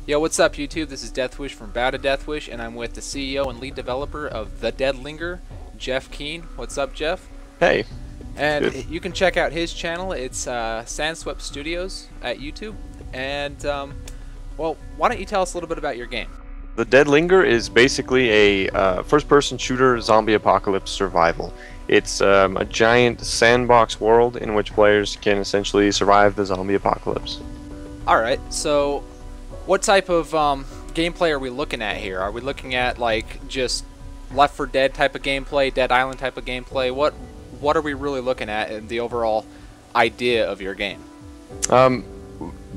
Yo, what's up, YouTube? This is Deathwish from Bow to Deathwish, and I'm with the CEO and lead developer of the Dead Linger, Jeff Keane. What's up, Jeff? Hey, And good. you can check out his channel. It's sandsweptstudios at YouTube. And well, why don't you tell us a little bit about your game? The Dead Linger is basically a first-person shooter zombie apocalypse survival. It's a giant sandbox world in which players can essentially survive the zombie apocalypse. All right. So, what type of gameplay are we looking at here? Are we looking at like just Left 4 Dead type of gameplay, Dead Island type of gameplay? What are we really looking at in the overall idea of your game? Um,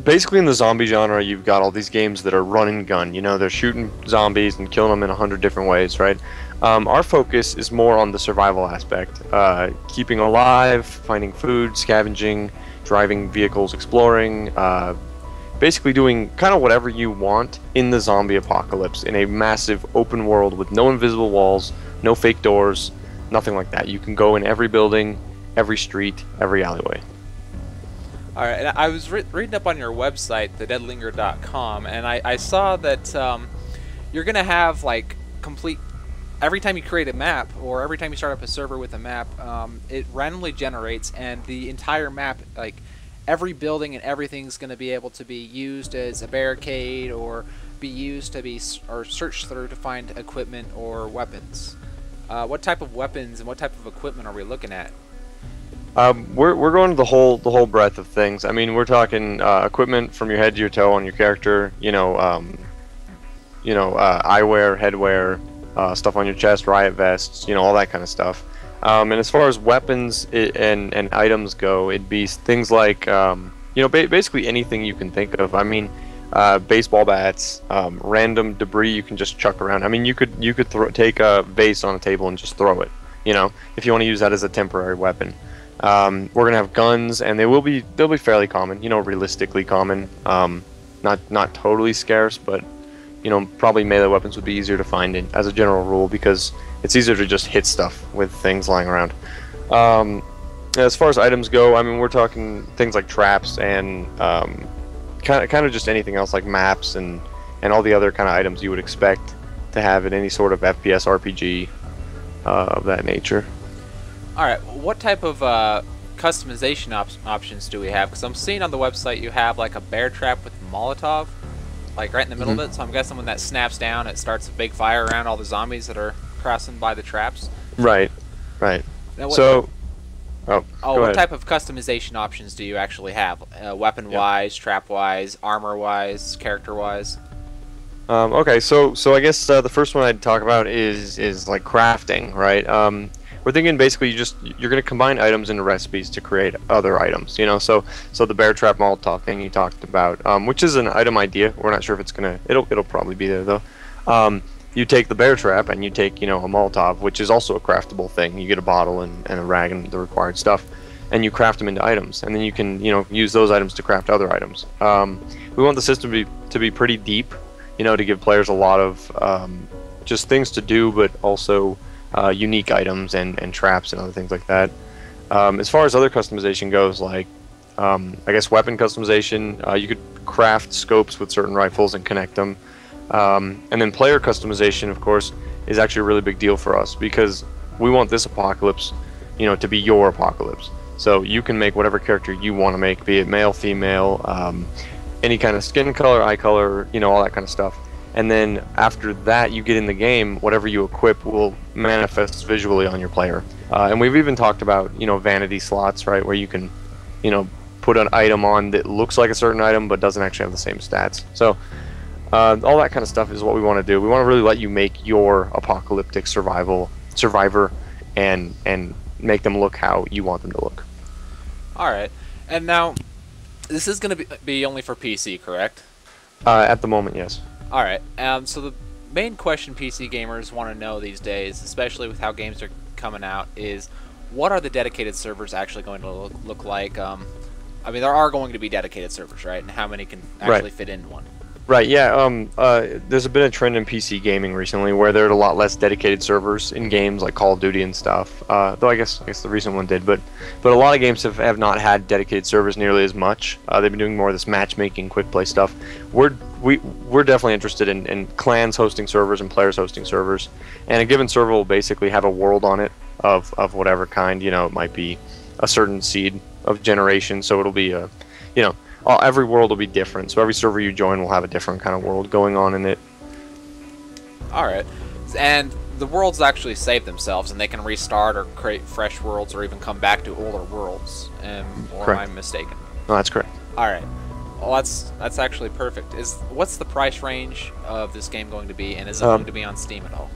Basically, in the zombie genre, you've got all these games that are run and gun. You know, they're shooting zombies and killing them in 100 different ways, right? Our focus is more on the survival aspect, keeping alive, finding food, scavenging, driving vehicles, exploring, basically doing kind of whatever you want in the zombie apocalypse in a massive open world with no invisible walls, no fake doors, nothing like that. You can go in every building, every street, every alleyway. All right, and I was reading up on your website, thedeadlinger.com, and I saw that you're going to have like complete, every time you create a map or every time you start up a server with a map, it randomly generates, and the entire map, like every building and everything's going to be able to be used as a barricade or be used to be or searched through to find equipment or weapons. What type of weapons and what type of equipment are we looking at? We're going to the whole breadth of things. I mean, we're talking equipment from your head to your toe on your character. Eyewear, headwear, stuff on your chest, riot vests. All that kind of stuff. And as far as weapons and items go, it'd be things like basically anything you can think of. I mean, baseball bats, random debris you can just chuck around. I mean, you could take a vase on a table and just throw it. If you want to use that as a temporary weapon. We're gonna have guns, and they'll be fairly common. Realistically common. Not totally scarce, but probably melee weapons would be easier to find as a general rule because it's easier to just hit stuff with things lying around. As far as items go, I mean, we're talking things like traps and kind of just anything else like maps and all the other kind of items you would expect to have in any sort of FPS RPG of that nature. All right, what type of customization options do we have? Because I'm seeing on the website you have like a bear trap with Molotov, like right in the middle of it. So I'm guessing when that snaps down, it starts a big fire around all the zombies that are crossing by the traps. Right. Now, So, what go ahead. type of customization options do you actually have? Weapon-wise, trap-wise, armor-wise, character-wise? Okay, so I guess the first one I'd talk about is like crafting, right? We're thinking basically you're going to combine items into recipes to create other items, So the bear trap Molotov thing you talked about, which is an item idea. We're not sure if it's it'll probably be there though. You take the bear trap and you take a Molotov, which is also a craftable thing. You get a bottle and a rag and the required stuff, and you craft them into items, and then you can use those items to craft other items. We want the system to be pretty deep, to give players a lot of just things to do, but also unique items and traps and other things like that. As far as other customization goes, like I guess weapon customization, you could craft scopes with certain rifles and connect them. And then player customization, of course, is actually a really big deal for us because we want this apocalypse, to be your apocalypse. So you can make whatever character you want to make, be it male, female, any kind of skin color, eye color, all that kind of stuff. And then after that, you get in the game, whatever you equip will manifest visually on your player. And we've even talked about, vanity slots, right, where you can, put an item on that looks like a certain item but doesn't actually have the same stats. So all that kind of stuff is what we want to do. We want to really let you make your apocalyptic survivor and make them look how you want them to look. All right, and now this is going to be only for PC, correct? At the moment, yes. All right. So the main question PC gamers want to know these days, especially with how games are coming out, is what are the dedicated servers actually going to look like? I mean, there are going to be dedicated servers, right? And how many can actually fit in one? Right, yeah. There's been a trend in PC gaming recently where there are a lot less dedicated servers in games like Call of Duty and stuff. Though I guess the recent one did, but a lot of games have not had dedicated servers nearly as much. They've been doing more of this matchmaking, quick play stuff. We're we're definitely interested in clans hosting servers and players hosting servers, and a given server will basically have a world on it of whatever kind. You know, it might be a certain seed of generation, so it'll be a, you know, every world will be different. So every server you join will have a different kind of world going on in it. All right, and the worlds actually save themselves, and they can restart or create fresh worlds, or even come back to older worlds. Or am I mistaken? No, that's correct. All right. Well, that's actually perfect. What's the price range of this game going to be, and is it going to be on Steam at all?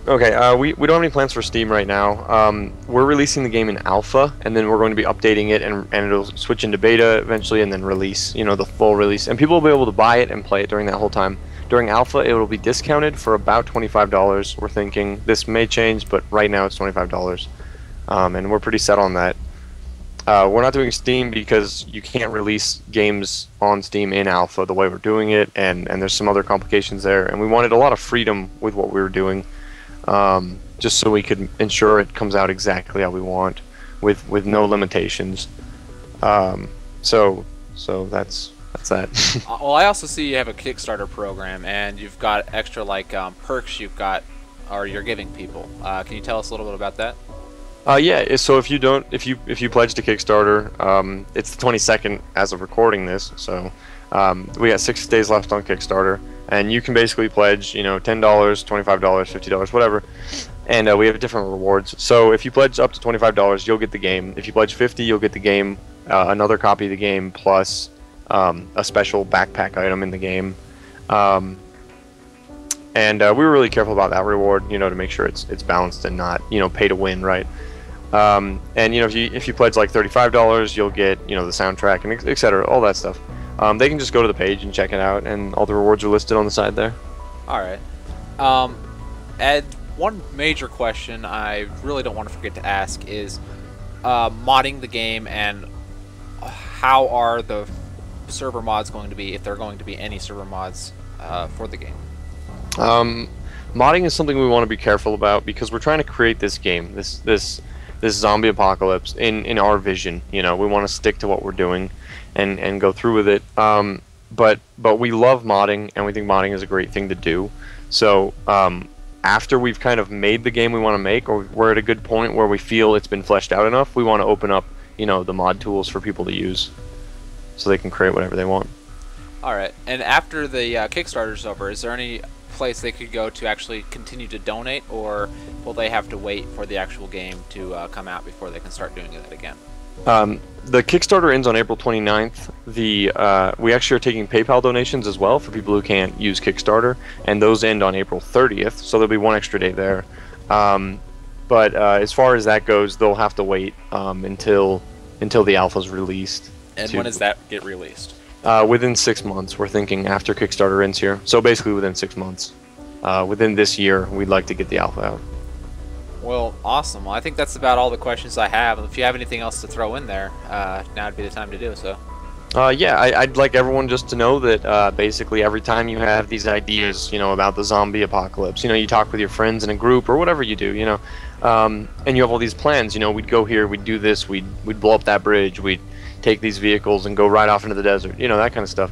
Okay, we don't have any plans for Steam right now. We're releasing the game in alpha, and then we're going to be updating it, and it'll switch into beta eventually, and then release, you know, the full release. And people will be able to buy it and play it during that whole time. During alpha, it will be discounted for about $25. We're thinking this may change, but right now it's $25, and we're pretty set on that. We're not doing Steam because you can't release games on Steam in alpha the way we're doing it, and there's some other complications there, and we wanted a lot of freedom with what we were doing, just so we could ensure it comes out exactly how we want, with no limitations. So that's that. Well, I also see you have a Kickstarter program, and you've got extra perks you're giving people. Can you tell us a little bit about that? Yeah. So if you pledge to Kickstarter, it's the 22nd as of recording this. So we got 6 days left on Kickstarter, and you can basically pledge, you know, $10, $25, $50, whatever, and we have different rewards. So if you pledge up to $25, you'll get the game. If you pledge $50, you'll get the game, another copy of the game, plus a special backpack item in the game. And we were really careful about that reward, you know, to make sure it's balanced and not, you know, pay to win, right? And you know, if you pledge like $35, you'll get, you know, the soundtrack and etc. All that stuff. They can just go to the page and check it out, and all the rewards are listed on the side there. All right. Ed, one major question I really don't want to forget to ask is modding the game, and how are the server mods going to be, if there are going to be any server mods for the game? Modding is something we want to be careful about because we're trying to create this game, this zombie apocalypse in our vision. You know, we want to stick to what we're doing and go through with it. But we love modding, and we think modding is a great thing to do. So after we've kind of made the game we want to make, or we're at a good point where we feel it's been fleshed out enough, we want to open up, you know, the mod tools for people to use, so they can create whatever they want. All right. And after the Kickstarter's over, is there any place they could go to actually continue to donate, or will they have to wait for the actual game to come out before they can start doing that again? The Kickstarter ends on April 29th. We actually are taking PayPal donations as well for people who can't use Kickstarter, and those end on April 30th, so there'll be one extra day there. But as far as that goes, they'll have to wait until the alpha's released. And when does that get released? Within 6 months, we're thinking, after Kickstarter ends here. So basically within 6 months. Within this year, we'd like to get the alpha out. Well, awesome. Well, I think that's about all the questions I have. If you have anything else to throw in there, now would be the time to do so. Yeah, I'd like everyone just to know that basically every time you have these ideas, you know, about the zombie apocalypse, you know, you talk with your friends in a group or whatever you do, you know, and you have all these plans, you know, we'd go here, we'd do this, we'd blow up that bridge, we'd take these vehicles and go right off into the desert, you know, that kind of stuff.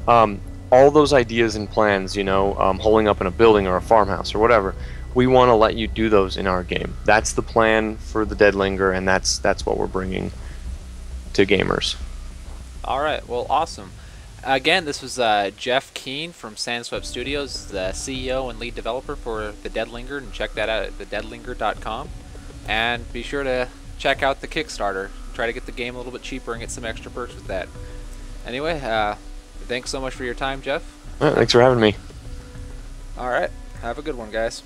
All those ideas and plans, you know, holing up in a building or a farmhouse or whatever, we want to let you do those in our game. That's the plan for the Dead Linger, and that's what we're bringing to gamers. All right, well, awesome. Again, this was Jeff Keane from sandsweptstudios, the CEO and lead developer for the Dead Linger, and check that out at thedeadlinger.com. And be sure to check out the Kickstarter. Try to get the game a little bit cheaper and get some extra perks with that. Anyway, thanks so much for your time, Jeff. Thanks for having me. All right, have a good one, guys.